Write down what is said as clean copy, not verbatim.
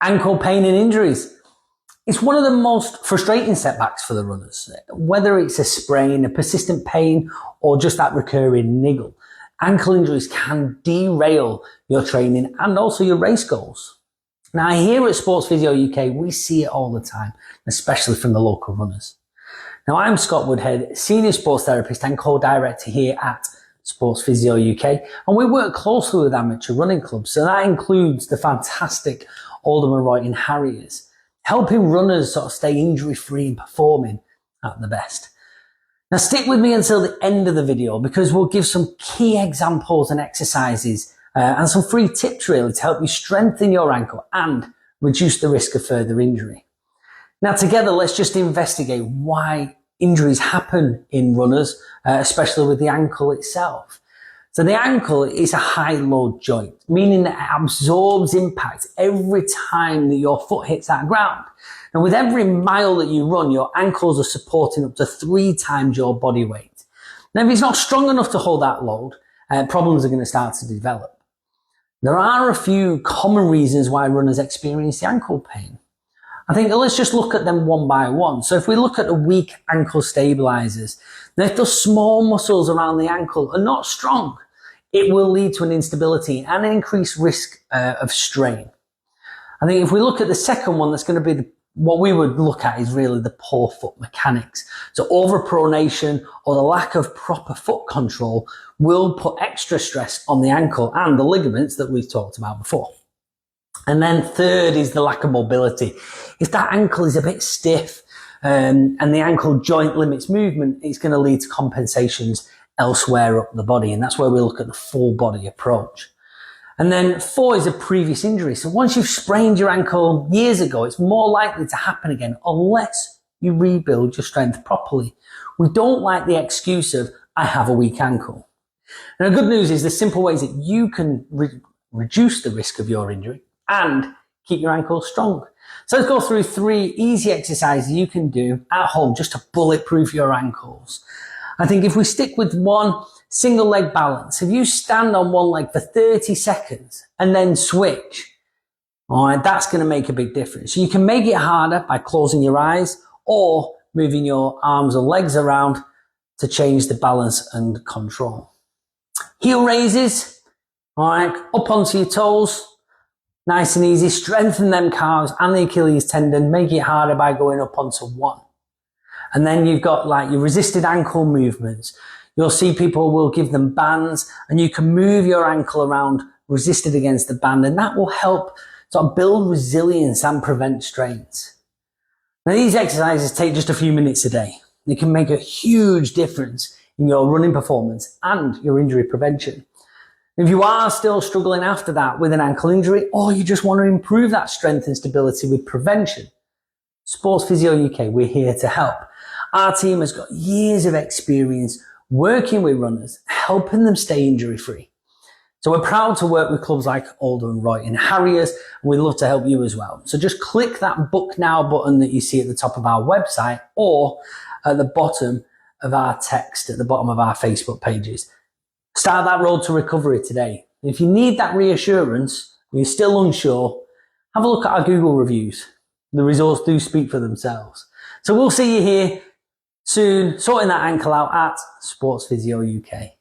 Ankle pain and injuries. It's one of the most frustrating setbacks for the runners. Whether it's a sprain, a persistent pain, or just that recurring niggle, ankle injuries can derail your training and also your race goals. Now, here at Sports Physio UK, we see it all the time, especially from the local runners. Now, I'm Scott Woodhead, Senior Sports Therapist and Co-Director here at Sports Physio UK, and we work closely with amateur running clubs, so that includes the fantastic Oldham Royton Harriers, helping runners sort of stay injury-free and performing at the best. Now, stick with me until the end of the video because we'll give some key examples and exercises and some free tips really to help you strengthen your ankle and reduce the risk of further injury. Now, together, let's just investigate why injuries happen in runners, especially with the ankle itself. So the ankle is a high load joint, meaning that it absorbs impact every time that your foot hits that ground. And with every mile that you run, your ankles are supporting up to 3 times your body weight. Now, if it's not strong enough to hold that load, problems are going to start to develop. There are a few common reasons why runners experience the ankle pain. I think let's just look at them one by one. So if we look at the weak ankle stabilizers, now if those small muscles around the ankle are not strong, it will lead to an instability and an increased risk of strain. I think if we look at the second one, that's going to be what we would look at is really the poor foot mechanics. So overpronation or the lack of proper foot control will put extra stress on the ankle and the ligaments that we've talked about before. And then third is the lack of mobility. If that ankle is a bit stiff and the ankle joint limits movement, it's going to lead to compensations elsewhere up the body. And that's where we look at the full body approach. And then 4 is a previous injury. So once you've sprained your ankle years ago, it's more likely to happen again unless you rebuild your strength properly. We don't like the excuse of, I have a weak ankle. And the good news is the simple ways that you can reduce the risk of your injury and keep your ankles strong. So let's go through 3 easy exercises you can do at home just to bulletproof your ankles. I think if we stick with one single leg balance, if you stand on one leg for 30 seconds and then switch, all right, that's going to make a big difference. So you can make it harder by closing your eyes or moving your arms and legs around to change the balance and control. Heel raises, all right, up onto your toes. Nice and easy. Strengthen them calves and the Achilles tendon. Make it harder by going up onto 1. And then you've got like your resisted ankle movements. You'll see people will give them bands and you can move your ankle around resisted against the band, and that will help sort of build resilience and prevent strains. Now, these exercises take just a few minutes a day. They can make a huge difference in your running performance and your injury prevention. If you are still struggling after that with an ankle injury, or you just want to improve that strength and stability with prevention, Sports Physio UK, we're here to help. Our team has got years of experience working with runners, helping them stay injury-free. So we're proud to work with clubs like Oldham Royton Harriers, and we'd love to help you as well. So just click that book now button that you see at the top of our website or at the bottom of our text at the bottom of our Facebook pages. Start that road to recovery today. If you need that reassurance, and you're still unsure, have a look at our Google reviews. The results do speak for themselves. So we'll see you here soon, sorting that ankle out at Sports Physio UK.